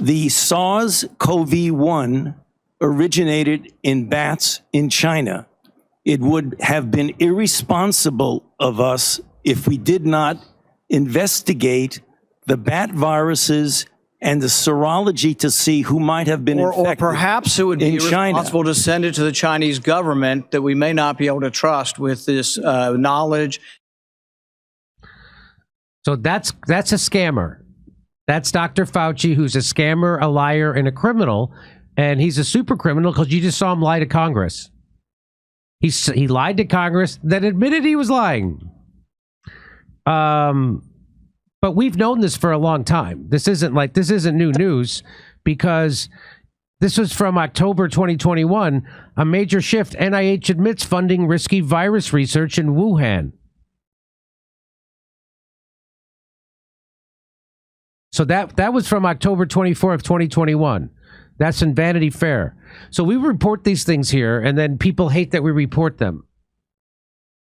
the SARS-CoV-1 originated in bats in China, it would have been irresponsible of us if we did not investigate the bat viruses and the serology to see who might have been infected. Or perhaps it would be irresponsible to send it to the Chinese government that we may not be able to trust with this knowledge. So that's a scammer. That's Dr. Fauci, who's a scammer, a liar, and a criminal. And he's a super criminal because you just saw him lie to Congress. He lied to Congress, then admitted he was lying. But we've known this for a long time. This isn't new news, because this was from October 2021. A major shift. NIH admits funding risky virus research in Wuhan. So that was from October 24th, 2021. That's in Vanity Fair. So we report these things here, and then people hate that we report them.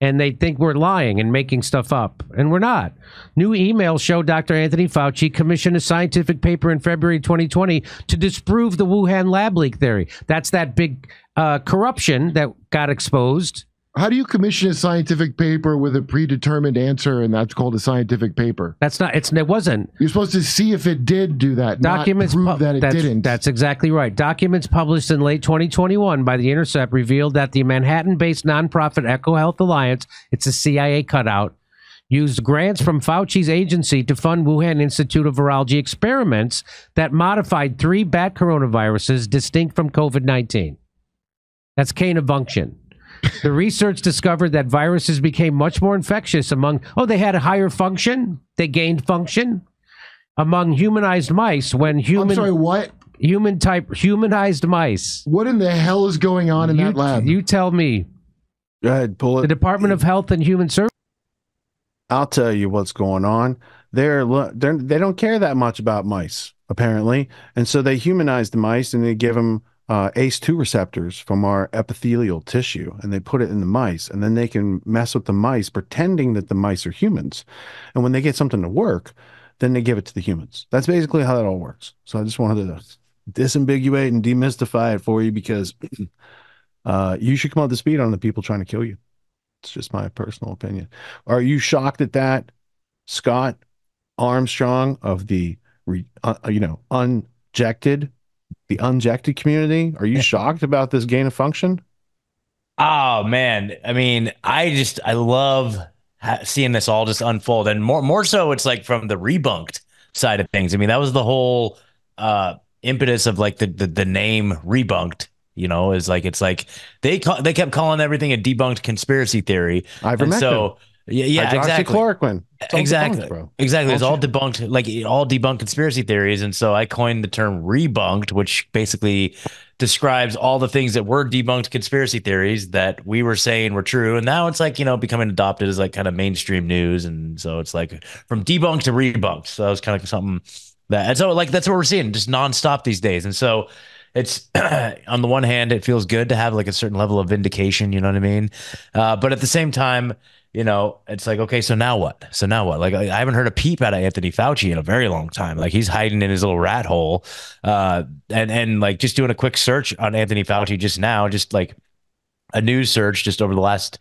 And they think we're lying and making stuff up. And we're not. New emails show Dr. Anthony Fauci commissioned a scientific paper in February 2020 to disprove the Wuhan lab leak theory. That's that big corruption that got exposed. How do you commission a scientific paper with a predetermined answer, and that's called a scientific paper? That's not. It wasn't. You're supposed to see if it did do that. Documents not prove that it didn't. That's exactly right. Documents published in late 2021 by The Intercept revealed that the Manhattan-based nonprofit EcoHealth Alliance, it's a CIA cutout, used grants from Fauci's agency to fund Wuhan Institute of Virology experiments that modified 3 bat coronaviruses distinct from COVID-19. That's gain of function. The research discovered that viruses became much more infectious they had a higher function. They gained function among humanized mice when I'm sorry, what? Humanized mice. What in the hell is going on in that lab? You tell me. Go ahead, pull it. The Department of Health and Human Services. I'll tell you what's going on. They don't care that much about mice, apparently. And so they humanize the mice, and they give them ACE2 receptors from our epithelial tissue, and they put it in the mice, and then they can mess with the mice pretending that the mice are humans. And when they get something to work, then they give it to the humans. That's basically how that all works. So I just wanted to disambiguate and demystify it for you, because you should come up to speed on the people trying to kill you. It's just my personal opinion. Are you shocked at that, Scott Armstrong of the unjected community? Are you shocked about this gain of function? Oh man, I mean, I love seeing this all just unfold, and more so it's like from the rebunked side of things. I mean, that was the whole impetus of like the name Rebunked, is like, it's like they kept calling everything a debunked conspiracy theory. Ivermectin. Yeah, exactly. Chloroquine. Exactly. Bro. Exactly. It's all debunked, like all debunked conspiracy theories. And so I coined the term rebunked, which basically describes all the things that were debunked conspiracy theories that we were saying were true. And now it's like, becoming adopted as like kind of mainstream news. And so it's like from debunked to rebunked. So that was kind of something and so like, that's what we're seeing just nonstop these days. And so it's on the one hand, it feels good to have like a certain level of vindication, you know what I mean? But at the same time, it's like, okay, so now what? Like, I haven't heard a peep out of Anthony Fauci in a very long time. Like, he's hiding in his little rat hole. And like just doing a quick search on Anthony Fauci just now, just like a news search just over the last,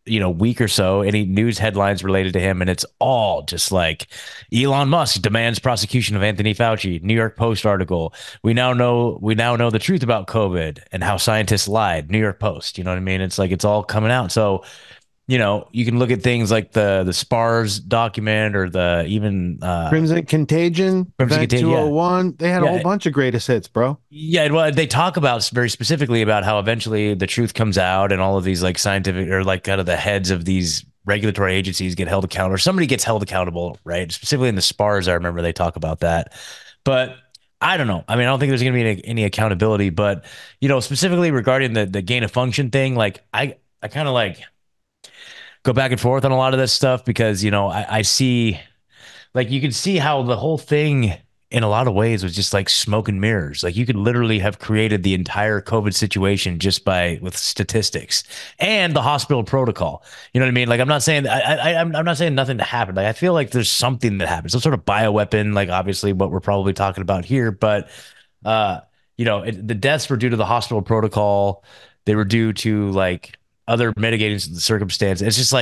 week or so, any news headlines related to him. And it's all just like Elon Musk demands prosecution of Anthony Fauci, New York Post article. We now know the truth about COVID and how scientists lied, New York Post. You know what I mean? It's like, it's all coming out. So, you can look at things like the SPARS document or the even Crimson Contagion, Event 201. Yeah. They had a whole bunch of greatest hits, bro. Yeah, well, they talk about very specifically about how eventually the truth comes out, and all of these like scientific or like kind of the heads of these regulatory agencies get held accountable, or somebody gets held accountable, right? Specifically in the SPARS, I remember they talk about that. But I don't know. I mean, I don't think there's going to be any accountability. But specifically regarding the gain of function thing, like I kind of like go back and forth on a lot of this stuff, because I see, like, you can see how the whole thing in a lot of ways was just like smoke and mirrors. Like you could literally have created the entire COVID situation just with statistics and the hospital protocol. You know what I mean? Like I'm not saying I'm not saying nothing to happen. Like I feel like there's something that happens, some sort of bioweapon, like obviously what we're probably talking about here. But the deaths were due to the hospital protocol. They were due to like other mitigating circumstances.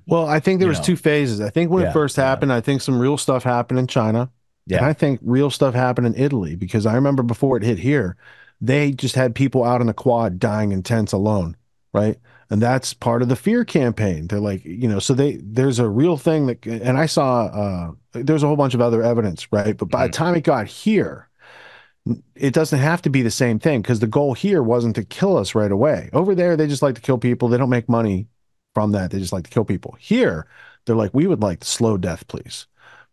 Well, I think there was two phases. I think when it first happened, I think some real stuff happened in China. Yeah. And I think real stuff happened in Italy, because I remember before it hit here, they just had people out in the quad dying in tents alone, right? And that's part of the fear campaign. They're like, so there's a real thing that, and I saw there's a whole bunch of other evidence, right? But by the time it got here, it doesn't have to be the same thing, because the goal here wasn't to kill us right away. Over there, they just like to kill people. They don't make money from that. They just like to kill people. Here, they're like, we would like slow death, please.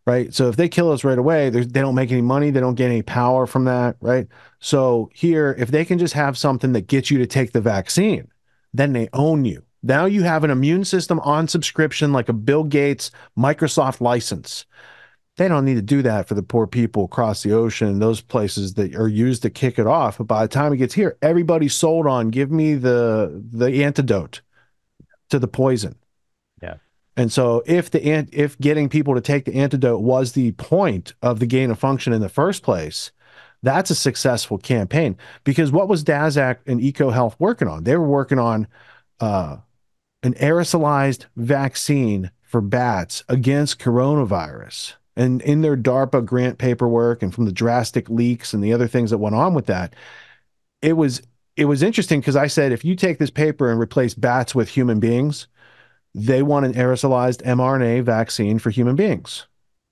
Right. So if they kill us right away, they don't make any money. They don't get any power from that. Right. So here, if they can just have something that gets you to take the vaccine, then they own you. Now you have an immune system on subscription, like a Bill Gates Microsoft license. They don't need to do that for the poor people across the ocean, those places that are used to kick it off. But by the time it gets here, everybody's sold on, give me the antidote to the poison. Yeah. And so if getting people to take the antidote was the point of the gain of function in the first place, that's a successful campaign. Because what was Daszak and EcoHealth working on? They were working on an aerosolized vaccine for bats against coronavirus. And in their DARPA grant paperwork and from the drastic leaks and the other things that went on with that, it was interesting, because I said, if you take this paper and replace bats with human beings, they want an aerosolized mRNA vaccine for human beings.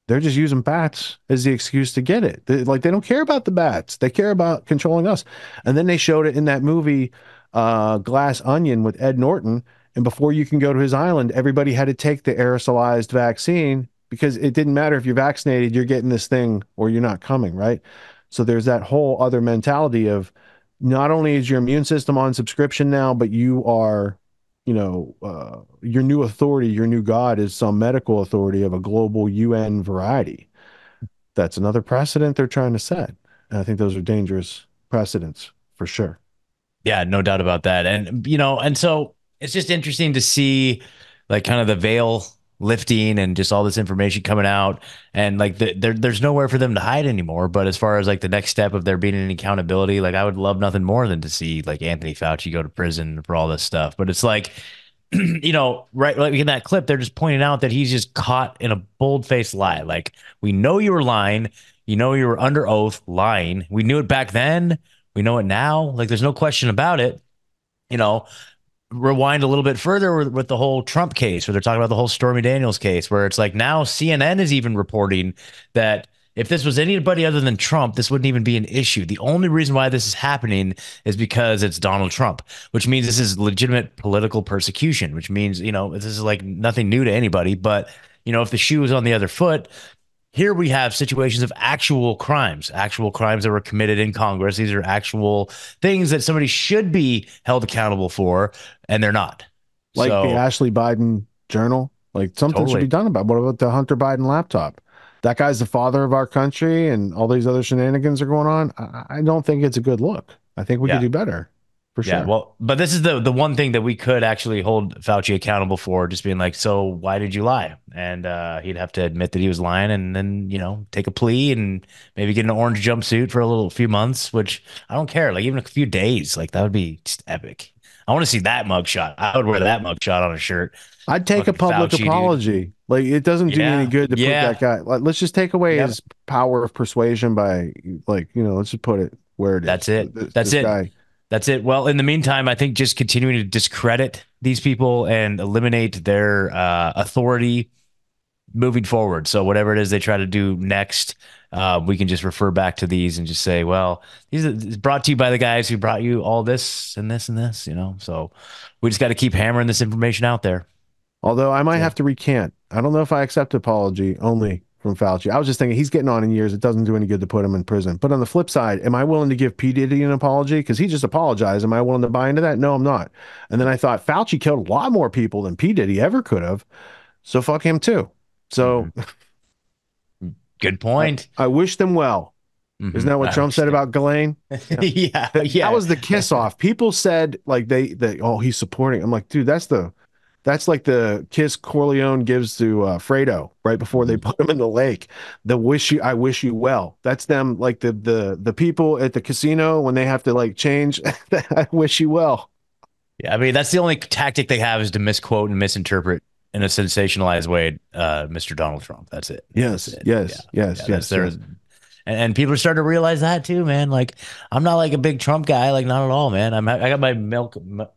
They're just using bats as the excuse to get it. They don't care about the bats. They care about controlling us. And then they showed it in that movie, Glass Onion, with Ed Norton. And before you can go to his island, everybody had to take the aerosolized vaccine, because it didn't matter if you're vaccinated, you're getting this thing or you're not coming, right? So there's that whole other mentality of, not only is your immune system on subscription now, but you are, your new authority, your new God is some medical authority of a global UN variety. That's another precedent they're trying to set. And I think those are dangerous precedents for sure. Yeah, no doubt about that. And so it's just interesting to see like kind of the veil lifting and just all this information coming out, and like there's nowhere for them to hide anymore. But as far as like the next step of there being any accountability, like I would love nothing more than to see like Anthony Fauci go to prison for all this stuff. But it's like, right, like in that clip, they're just pointing out that he's just caught in a bold-faced lie. Like, we know you were lying, you were under oath lying. We knew it back then, we know it now. Like, there's no question about it. Rewind a little bit further with the whole Trump case, where they're talking about the whole Stormy Daniels case, where it's like now CNN is even reporting that if this was anybody other than Trump, this wouldn't even be an issue. The only reason why this is happening is because it's Donald Trump, which means this is legitimate political persecution, which means, this is like nothing new to anybody. But, if the shoe is on the other foot, here we have situations of actual crimes that were committed in Congress. These are actual things that somebody should be held accountable for, and they're not. Like the Ashley Biden journal, like something should be done about. What about the Hunter Biden laptop? That guy's the father of our country, and all these other shenanigans are going on. I don't think it's a good look. I think we could do better. For sure. Yeah, well, but this is the one thing that we could actually hold Fauci accountable for, just being like, so why did you lie? And he'd have to admit that he was lying, and then, take a plea and maybe get an orange jumpsuit for a few months, which I don't care. Like, even a few days, like that would be just epic. I want to see that mugshot. I would wear that mugshot on a shirt. I'd take a public Fauci, apology. Dude. Like, it doesn't do any good to put that guy. Like, let's just take away his power of persuasion by, let's just put it where it is. That's it. That's it. Guy. That's it. Well, in the meantime, I think just continuing to discredit these people and eliminate their authority moving forward. So whatever it is they try to do next, we can just refer back to these and just say, well, it's brought to you by the guys who brought you all this and this and this, So we just got to keep hammering this information out there. Although I might have to recant. I don't know if I accept apology only from Fauci. I was just thinking, he's getting on in years. It doesn't do any good to put him in prison. But on the flip side, am I willing to give P. Diddy an apology? Because he just apologized. Am I willing to buy into that? No, I'm not. And then I thought, Fauci killed a lot more people than P. Diddy ever could have. So fuck him too. So Good point. I wish them well. Isn't that what Trump said about Ghislaine? Yeah. That was the kiss off. People said like they oh, he's supporting. I'm like, dude, that's like the kiss Corleone gives to Fredo right before they put him in the lake. I wish you well. That's them, like the people at the casino when they have to like change. I wish you well. Yeah, I mean, that's the only tactic they have is to misquote and misinterpret in a sensationalized way, Mr. Donald Trump. That's it. Yes, That's it. yes. And people are starting to realize that too, man. Like, I'm not like a big Trump guy, like not at all, man. I got my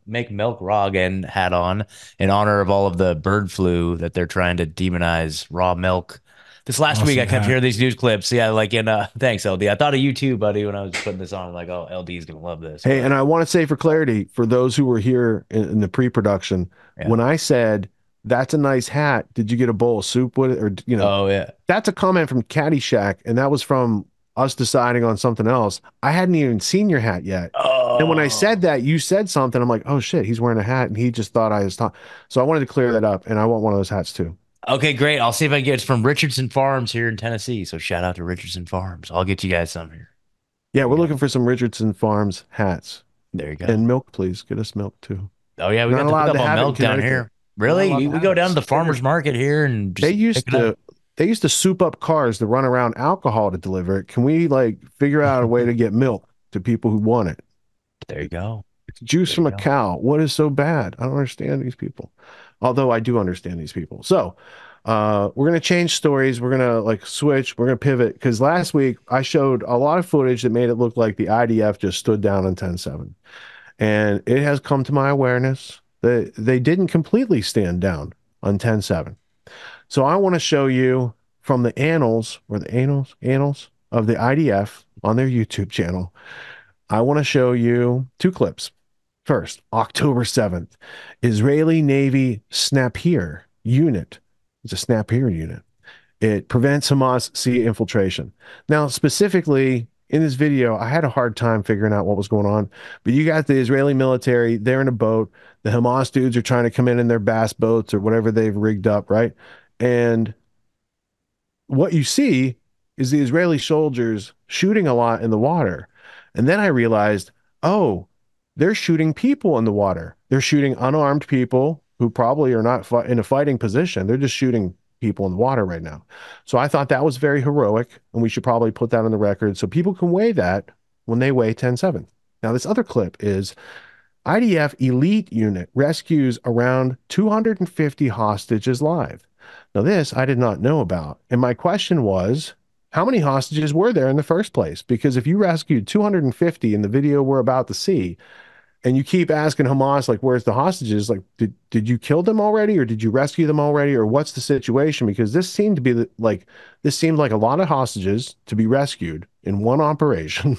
make milk raw again hat on in honor of all of the bird flu that they're trying to demonize raw milk. This last week, I kept hearing these news clips. Yeah, like thanks, LD. I thought of you too, buddy, when I was putting this on. Like, oh, LD is gonna love this. Hey, and I want to say for clarity, for those who were here in the pre-production, when I said that's a nice hat, did you get a bowl of soup with it, or Oh yeah, that's a comment from Caddyshack, and that was from us deciding on something else. I hadn't even seen your hat yet. Oh. And when I said that, you said something. I'm like, oh shit, he's wearing a hat, and he just thought I was talking. So I wanted to clear that up, and I want one of those hats too. Okay, great. I'll see if I can get it from Richardson Farms here in Tennessee. So shout out to Richardson Farms. I'll get you guys some here. Yeah, we're looking for some Richardson Farms hats. There you go. And milk, please. Get us milk too. Oh yeah, we got to pick up on milk down here. Really? We go down to the farmer's market here and just they used to soup up cars to run around alcohol to deliver it. Can we like figure out a way to get milk to people who want it? There you go. It's juice from a cow. What is so bad? I don't understand these people. Although I do understand these people. So we're going to change stories. We're going to like switch. We're going to pivot because last week I showed a lot of footage that made it look like the IDF just stood down on 10-7. And it has come to my awareness that they didn't completely stand down on 10-7. So I want to show you from the annals of the IDF on their YouTube channel. I want to show you two clips. First, October 7th, Israeli Navy Snappir unit. It's a Snappir unit. It prevents Hamas sea infiltration. Now, specifically in this video, I had a hard time figuring out what was going on, but you got the Israeli military, they're in a boat. The Hamas dudes are trying to come in their bass boats or whatever they've rigged up, right? And what you see is the Israeli soldiers shooting a lot in the water. And then I realized, oh, they're shooting people in the water. They're shooting unarmed people who probably are not in a fighting position. They're just shooting people in the water right now. So I thought that was very heroic, and we should probably put that on the record so people can weigh that when they weigh 10-7. Now, this other clip is IDF elite unit rescues around 250 hostages live. Now, this I did not know about. And my question was, how many hostages were there in the first place? Because if you rescued 250 in the video we're about to see, and you keep asking Hamas, like, where's the hostages? Like, did you kill them already, or did you rescue them already, or what's the situation? Because this seemed to be this seemed like a lot of hostages to be rescued in one operation,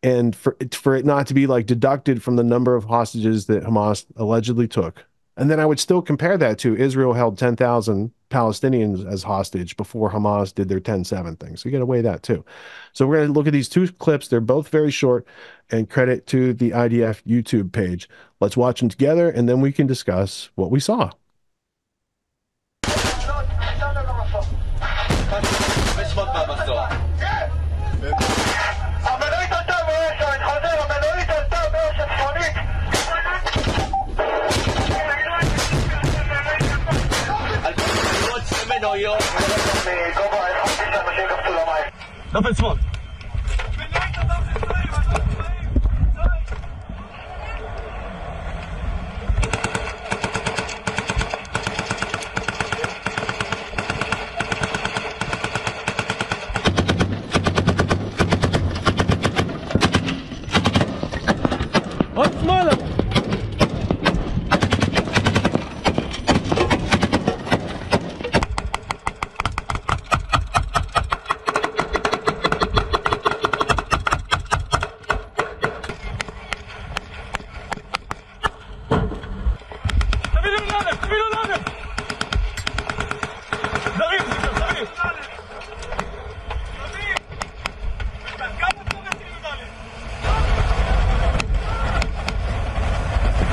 and for it not to be like deducted from the number of hostages that Hamas allegedly took. And then I would still compare that to Israel held 10,000 Palestinians as hostage before Hamas did their 10-7 thing. So you got to weigh that too. So we're going to look at these two clips. They're both very short, and credit to the IDF YouTube page. Let's watch them together, and then we can discuss what we saw.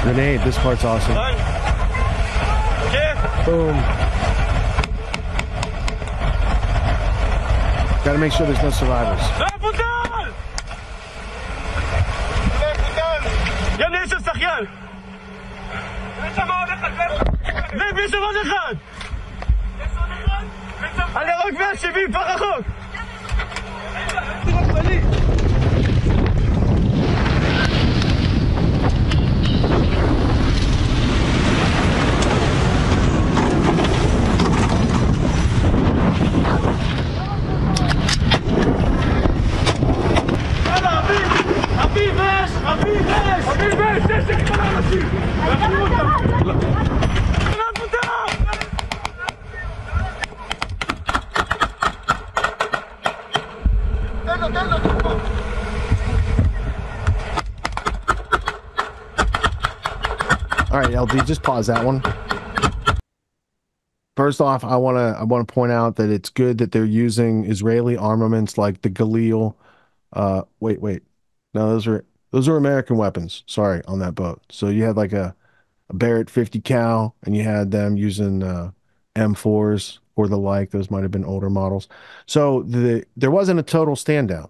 Grenade, this part's awesome. Boom. Got to make sure there's no survivors. All right, LD, just pause that one. First off, I want to point out that it's good that they're using Israeli armaments like the Galil. Wait. No, those are American weapons. Sorry, on that boat. So you had like a Barrett 50 cal, and you had them using M4s or the like. Those might have been older models. So there wasn't a total stand down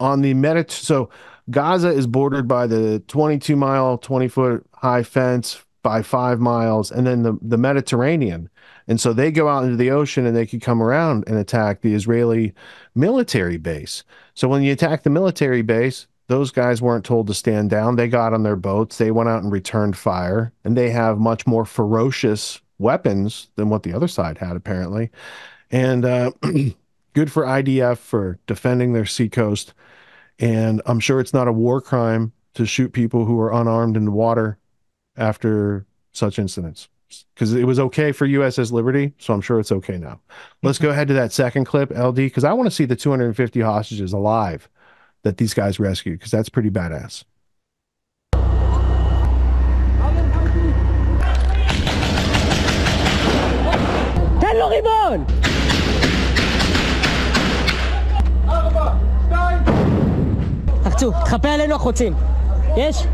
on the So Gaza is bordered by the 22-mile, 20-foot high fence by 5 miles, and then the Mediterranean. And so they go out into the ocean and they could come around and attack the Israeli military base. So when you attack the military base, those guys weren't told to stand down. They got on their boats. They went out and returned fire. And they have much more ferocious weapons than what the other side had, apparently. And good for IDF for defending their seacoast. And I'm sure it's not a war crime to shoot people who are unarmed in the water after such incidents, because it was okay for USS Liberty, so I'm sure it's okay now. Let's go ahead to that second clip, LD, because I want to see the 250 hostages alive that these guys rescued, because that's pretty badass. Hello, Ribbon! לחצו, תחפה עלינו החוצים. יש?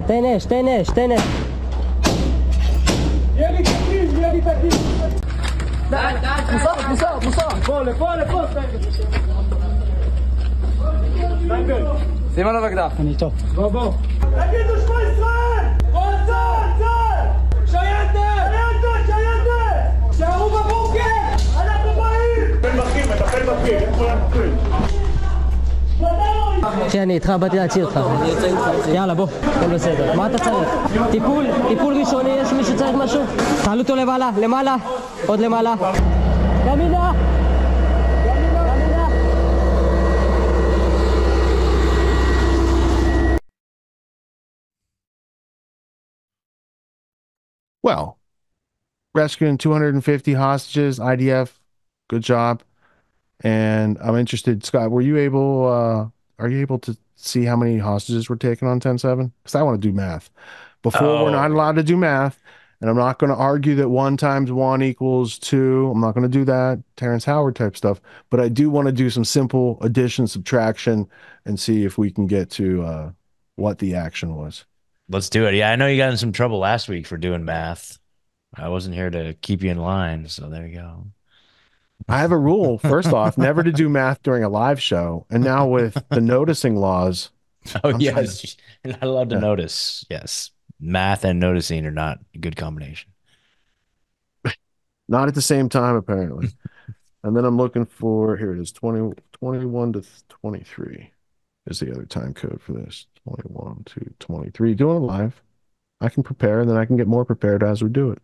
תן אש. מוסר. לפה. שים עליו אקדח. אני טוב. בוא. תגידו שמו ישראל! צה"ל! שייטת! שערו בבוקר! אנחנו באים! מטפל בכיר, אין כולם בכיר. אחי, אני איתך, באתי להציל אותך. יאללה, בוא, הכל בסדר. מה אתה צריך? טיפול ראשוני, יש מי שצריך משהו? תעלו אותו למעלה, עוד למעלה. ימינה! Well, rescuing 250 hostages, IDF, good job. And I'm interested, Scott, are you able to see how many hostages were taken on 10-7? Because I want to do math. We're not allowed to do math, and I'm not going to argue that 1 × 1 = 2. I'm not going to do that, Terrence Howard type stuff. But I do want to do some simple addition, subtraction, and see if we can get to what the action was. Let's do it. Yeah, I know you got in some trouble last week for doing math. I wasn't here to keep you in line, so there you go. I have a rule, first off, never to do math during a live show. And now with the noticing laws. Yes, you're not allowed to notice. Yes, math and noticing are not a good combination. Not at the same time, apparently. And then I'm looking for, here it is, 21 to 23 is the other time code for this. 21 to 23. Doing it live. I can prepare, and then I can get more prepared as we do it.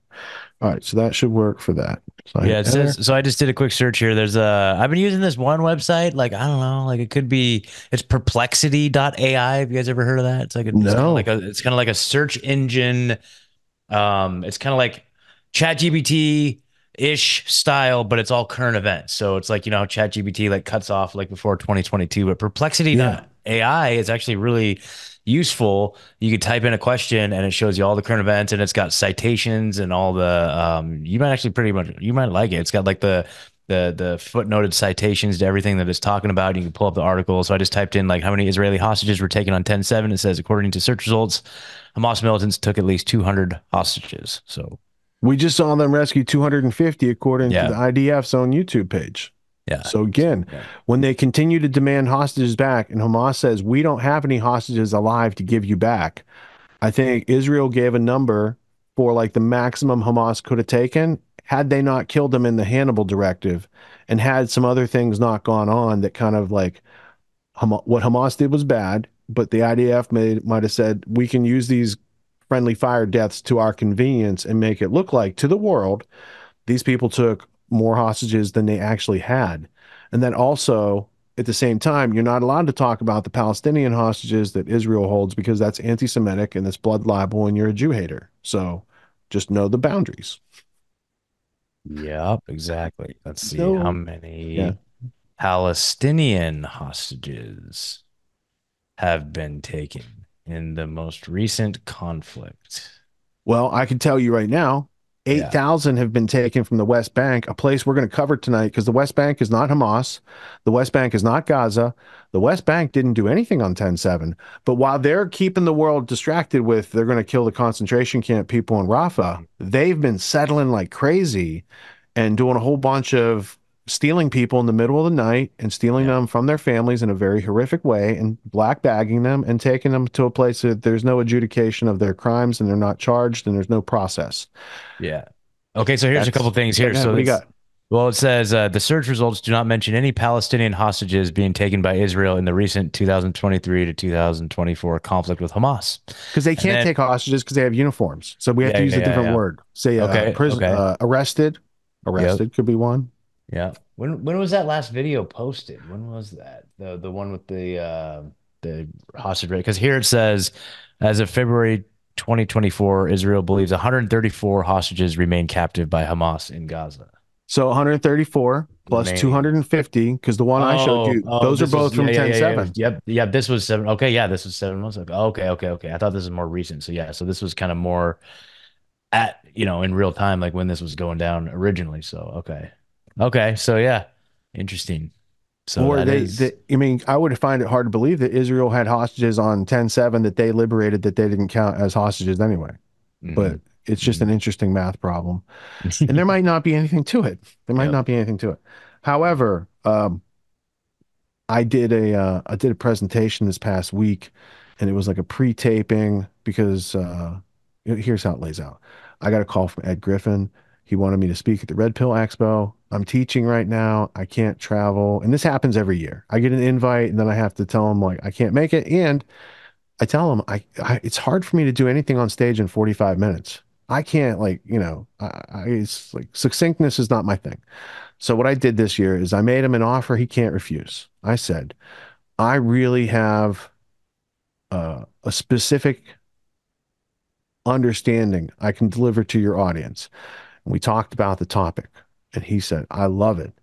All right, so that should work for that. So yeah, it says, so I just did a quick search here. There's I've been using this one website, like, I don't know, like it's perplexity.ai. Have you guys ever heard of that? It's like it's kind of like a search engine. It's kind of like ChatGPT-ish style, but it's all current events. So it's like, how ChatGPT like cuts off like before 2022, but perplexity.ai is actually really useful. You could type in a question and it shows you all the current events, and it's got citations and all the you might like it. It's got like the the footnoted citations to everything that it's talking about. You can pull up the article. So I just typed in like how many Israeli hostages were taken on 10/7. It says, according to search results, Hamas militants took at least 200 hostages. So we just saw them rescue 250 according to the IDF's own YouTube page. Yeah. So again, when they continue to demand hostages back and Hamas says, we don't have any hostages alive to give you back, I think Israel gave a number for like the maximum Hamas could have taken had they not killed them in the Hannibal directive and had some other things not gone on that kind of like what Hamas did was bad, but the IDF might have said, we can use these friendly fire deaths to our convenience and make it look like to the world these people took more hostages than they actually had. And then also, at the same time, you're not allowed to talk about the Palestinian hostages that Israel holds because that's anti-Semitic and it's blood libel and you're a Jew hater. So just know the boundaries. Yep, exactly. Let's see how many Palestinian hostages have been taken in the most recent conflict. Well, I can tell you right now, 8,000 have been taken from the West Bank, a place we're going to cover tonight because the West Bank is not Hamas. The West Bank is not Gaza. The West Bank didn't do anything on 10/7. But while they're keeping the world distracted with they're going to kill the concentration camp people in Rafah, they've been settling like crazy and doing a whole bunch of stealing people in the middle of the night and stealing them from their families in a very horrific way and black bagging them and taking them to a place that there's no adjudication of their crimes and they're not charged and there's no process. Yeah. Okay, so here's a couple things here. So what do you got? Well, it says the search results do not mention any Palestinian hostages being taken by Israel in the recent 2023 to 2024 conflict with Hamas. Because they can't take hostages because they have uniforms. So we have to use a different word. Say arrested. Arrested could be one. Yeah. When was that last video posted? When was that? The one with the hostage rate? Because here it says, as of February 2024, Israel believes 134 hostages remain captive by Hamas in Gaza. So 134 plus 250, because the one I showed you, those are both from 10/7. Yeah, this was 7. Okay, yeah, this was 7 months ago. Okay. I thought this was more recent. So yeah, so this was kind of more at, in real time, like when this was going down originally. So okay, so yeah, interesting. So or I mean, I would find it hard to believe that Israel had hostages on 10/7 that they liberated that they didn't count as hostages anyway. But it's just an interesting math problem. And there might not be anything to it. There might not be anything to it. However, I did a presentation this past week and it was like a pre-taping because here's how it lays out. I got a call from Ed Griffin. He wanted me to speak at the Red Pill Expo. I'm teaching right now. I can't travel. And this happens every year. I get an invite and then I have to tell him like I can't make it. And I tell him it's hard for me to do anything on stage in 45 minutes. I can't it's like succinctness is not my thing. So what I did this year is I made him an offer he can't refuse. I said, I really have a specific understanding I can deliver to your audience. And we talked about the topic and he said, I love it.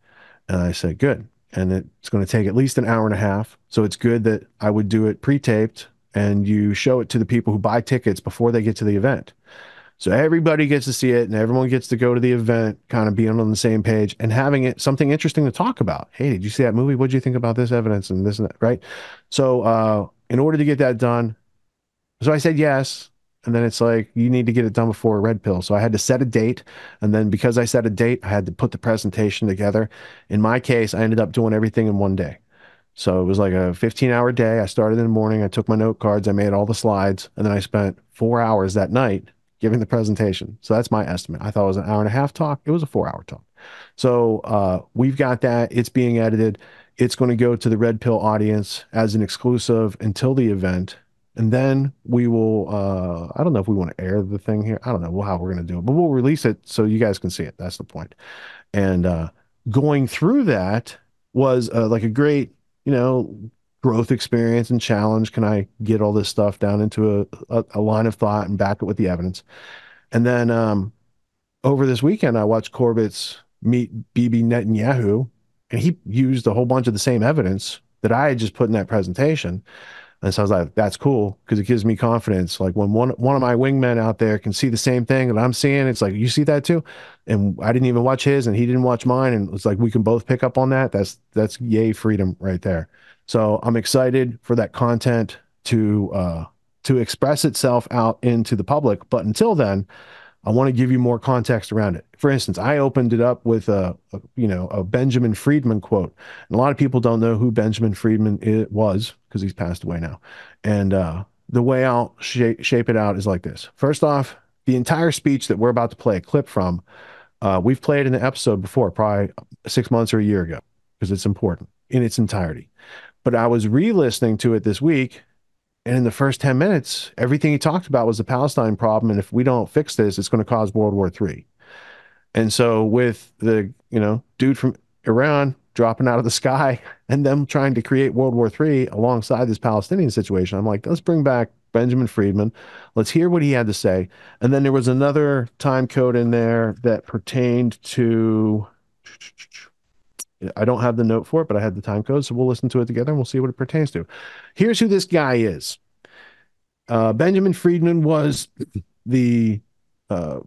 And I said, good. And it's going to take at least an hour and a half. So it's good that I would do it pre-taped and you show it to the people who buy tickets before they get to the event. So everybody gets to see it and everyone gets to go to the event, kind of being on the same page and having it something interesting to talk about. Hey, did you see that movie? What did you think about this evidence and this and that, right? So in order to get that done, so I said yes. And then it's like, you need to get it done before Red Pill. So I had to set a date. And then because I set a date, I had to put the presentation together. In my case, I ended up doing everything in one day. So it was like a 15-hour day. I started in the morning. I took my note cards. I made all the slides. And then I spent 4 hours that night giving the presentation. So that's my estimate. I thought it was an hour and a half talk. It was a 4-hour talk. So we've got that. It's being edited. It's going to go to the Red Pill audience as an exclusive until the event. And then we will, I don't know if we want to air the thing here. I don't know how we're going to do it, but we'll release it so you guys can see it. That's the point. And going through that was like a great, growth experience and challenge. Can I get all this stuff down into a line of thought and back it with the evidence? And then over this weekend, I watched Corbett's Meet Bibi Netanyahu, and he used a whole bunch of the same evidence that I had just put in that presentation. And so I was like, that's cool, because it gives me confidence. Like when one of my wingmen out there can see the same thing that I'm seeing, it's like, you see that too? And I didn't even watch his and he didn't watch mine. And it's like, we can both pick up on that. That's yay freedom right there. So I'm excited for that content to express itself out into the public. But until then, I want to give you more context around it. For instance, I opened it up with a Benjamin Friedman quote. And a lot of people don't know who Benjamin Friedman was, because he's passed away now. And the way I'll shape it out is like this. First off, the entire speech that we're about to play a clip from, we've played in an episode before, probably 6 months or a year ago, because it's important in its entirety. But I was re-listening to it this week, and in the first 10 minutes, everything he talked about was the Palestine problem. And if we don't fix this, it's going to cause World War III. And so with the, dude from Iran dropping out of the sky and them trying to create World War III alongside this Palestinian situation, I'm like, let's bring back Benjamin Friedman. Let's hear what he had to say. And then there was another time code in there that pertained to, I don't have the note for it, but I had the time code. So we'll listen to it together and we'll see what it pertains to. Here's who this guy is. Benjamin Friedman was the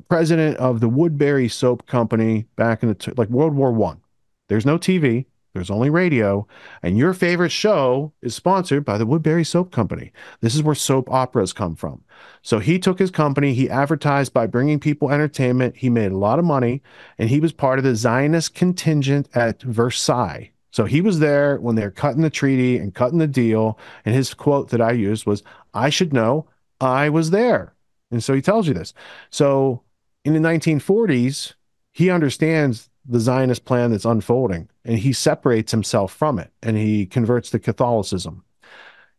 president of the Woodbury Soap Company back in the World War I. There's no TV. There's only radio. And your favorite show is sponsored by the Woodbury Soap Company. This is where soap operas come from. So he took his company, he advertised by bringing people entertainment. He made a lot of money, and he was part of the Zionist contingent at Versailles. So he was there when they're cutting the treaty and cutting the deal. And his quote that I used was, "I should know, I was there." And so he tells you this. So in the 1940s, he understands the Zionist plan that's unfolding, and he separates himself from it, and he converts to Catholicism.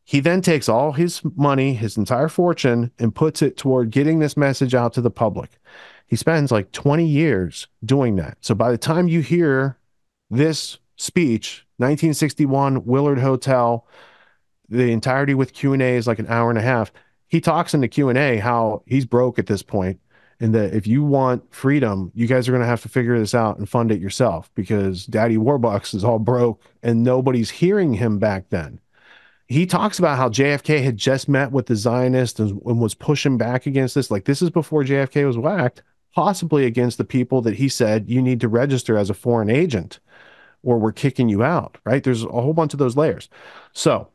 He then takes all his money, his entire fortune, and puts it toward getting this message out to the public. He spends like 20 years doing that. So by the time you hear this speech, 1961, Willard Hotel, the entirety with Q&A is like an hour and a half. He talks in the Q&A how he's broke at this point, and that if you want freedom, you guys are going to have to figure this out and fund it yourself, because Daddy Warbucks is all broke and nobody's hearing him back then. He talks about how JFK had just met with the Zionists and was pushing back against this. Like, this is before JFK was whacked, possibly against the people that he said you need to register as a foreign agent or we're kicking you out, right? There's a whole bunch of those layers. So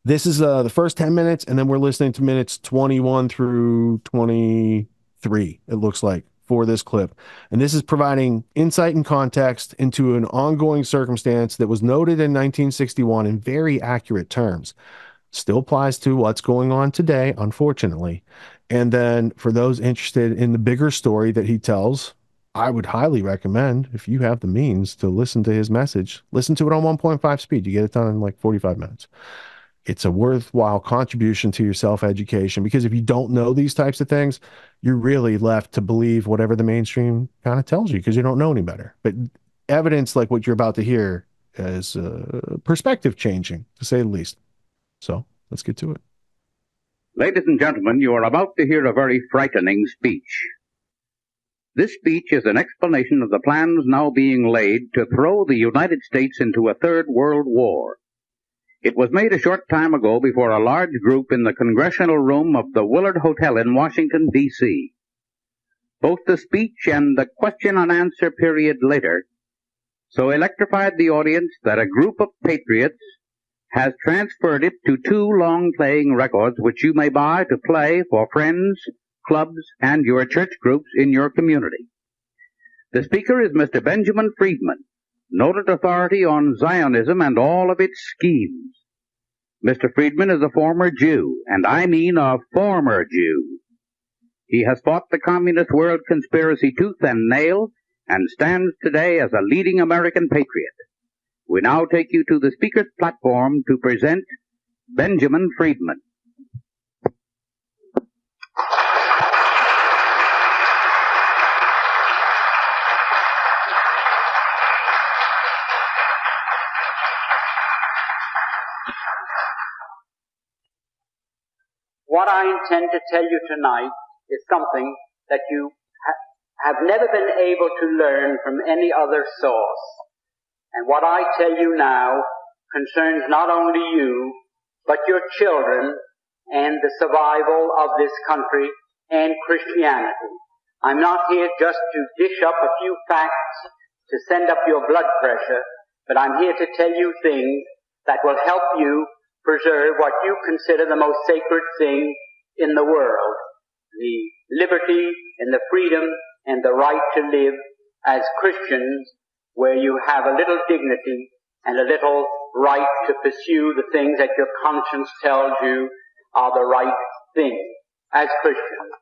this is the first 10 minutes, and then we're listening to minutes 21 through 23, it looks like, for this clip. And this is providing insight and context into an ongoing circumstance that was noted in 1961 in very accurate terms. Still applies to what's going on today, unfortunately. And then for those interested in the bigger story that he tells, I would highly recommend, if you have the means, to listen to his message. Listen to it on 1.5 speed. You get it done in like 45 minutes. It's a worthwhile contribution to your self-education, because if you don't know these types of things, you're really left to believe whatever the mainstream kind of tells you, because you don't know any better. But evidence like what you're about to hear is perspective changing, to say the least. So let's get to it. Ladies and gentlemen, you are about to hear a very frightening speech. This speech is an explanation of the plans now being laid to throw the United States into a third world war. It was made a short time ago before a large group in the congressional room of the Willard Hotel in Washington, D.C. Both the speech and the question and answer period later so electrified the audience that a group of patriots has transferred it to 2 long-playing records which you may buy to play for friends, clubs, and your church groups in your community. The speaker is Mr. Benjamin Friedman, noted authority on Zionism and all of its schemes. Mr. Friedman is a former Jew, and I mean a former Jew. He has fought the communist world conspiracy tooth and nail, and stands today as a leading American patriot. We now take you to the speaker's platform to present Benjamin Friedman. What I intend to tell you tonight is something that you have never been able to learn from any other source. And what I tell you now concerns not only you, but your children and the survival of this country and Christianity. I'm not here just to dish up a few facts to send up your blood pressure, but I'm here to tell you things that will help you preserve what you consider the most sacred thing in the world, the liberty and the freedom and the right to live as Christians, where you have a little dignity and a little right to pursue the things that your conscience tells you are the right thing as Christians.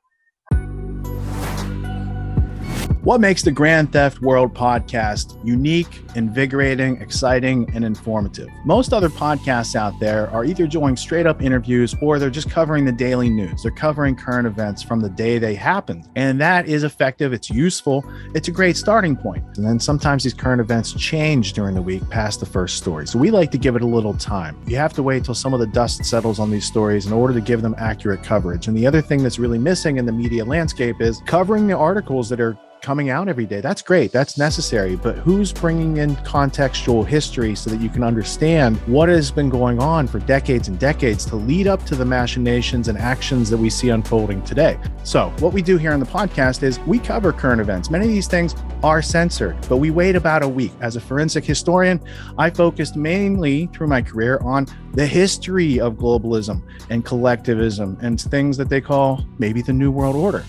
What makes the Grand Theft World podcast unique, invigorating, exciting, and informative? Most other podcasts out there are either doing straight up interviews or they're just covering the daily news. They're covering current events from the day they happened. And that is effective. It's useful. It's a great starting point. And then sometimes these current events change during the week past the first story. So we like to give it a little time. You have to wait till some of the dust settles on these stories in order to give them accurate coverage. And the other thing that's really missing in the media landscape is covering the articles that are coming out every day. That's great. That's necessary. But who's bringing in contextual history so that you can understand what has been going on for decades and decades to lead up to the machinations and actions that we see unfolding today? So what we do here on the podcast is we cover current events. Many of these things are censored, but we wait about a week. As a forensic historian, I focused mainly through my career on the history of globalism and collectivism and things that they call maybe the New World Order.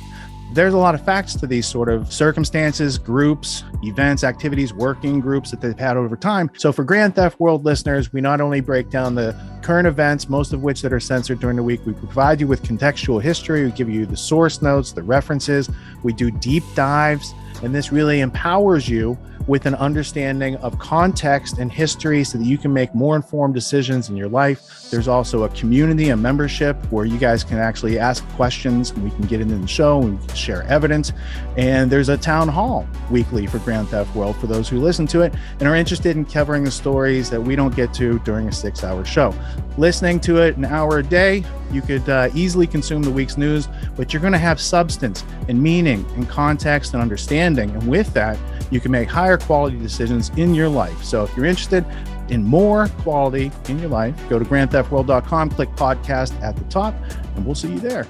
There's a lot of facts to these sort of circumstances, groups, events, activities, working groups that they've had over time. So for Grand Theft World listeners, we not only break down the current events, most of which that are censored during the week, we provide you with contextual history, we give you the source notes, the references, we do deep dives, and this really empowers you with an understanding of context and history so that you can make more informed decisions in your life. There's also a community, a membership where you guys can actually ask questions and we can get into the show and we can share evidence. And there's a town hall weekly for Grand Theft World for those who listen to it and are interested in covering the stories that we don't get to during a 6-hour show. Listening to it an hour a day, you could easily consume the week's news, but you're going to have substance and meaning and context and understanding. And with that, you can make higher quality decisions in your life. So if you're interested in more quality in your life, go to grandtheftworld.com, click podcast at the top, and we'll see you there.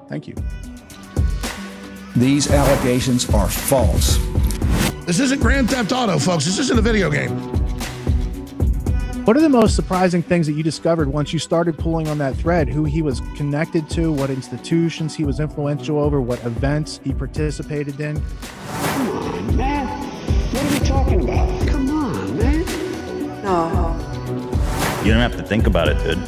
Thank you. These allegations are false. This isn't Grand Theft Auto, folks. This isn't a video game. What are the most surprising things that you discovered once you started pulling on that thread? Who he was connected to, what institutions he was influential over, what events he participated in? Come on, man. What are we talking about? Come on, man. No. You don't have to think about it, dude.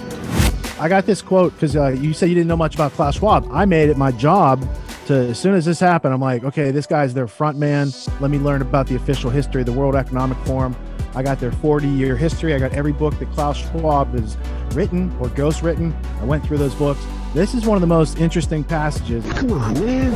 I got this quote because you said you didn't know much about Klaus Schwab. I made it my job to, as soon as this happened, I'm like, okay, this guy's their front man. Let me learn about the official history of the World Economic Forum. I got their 40-year history. I got every book that Klaus Schwab has written or ghostwritten. I went through those books. This is one of the most interesting passages. Come on, man.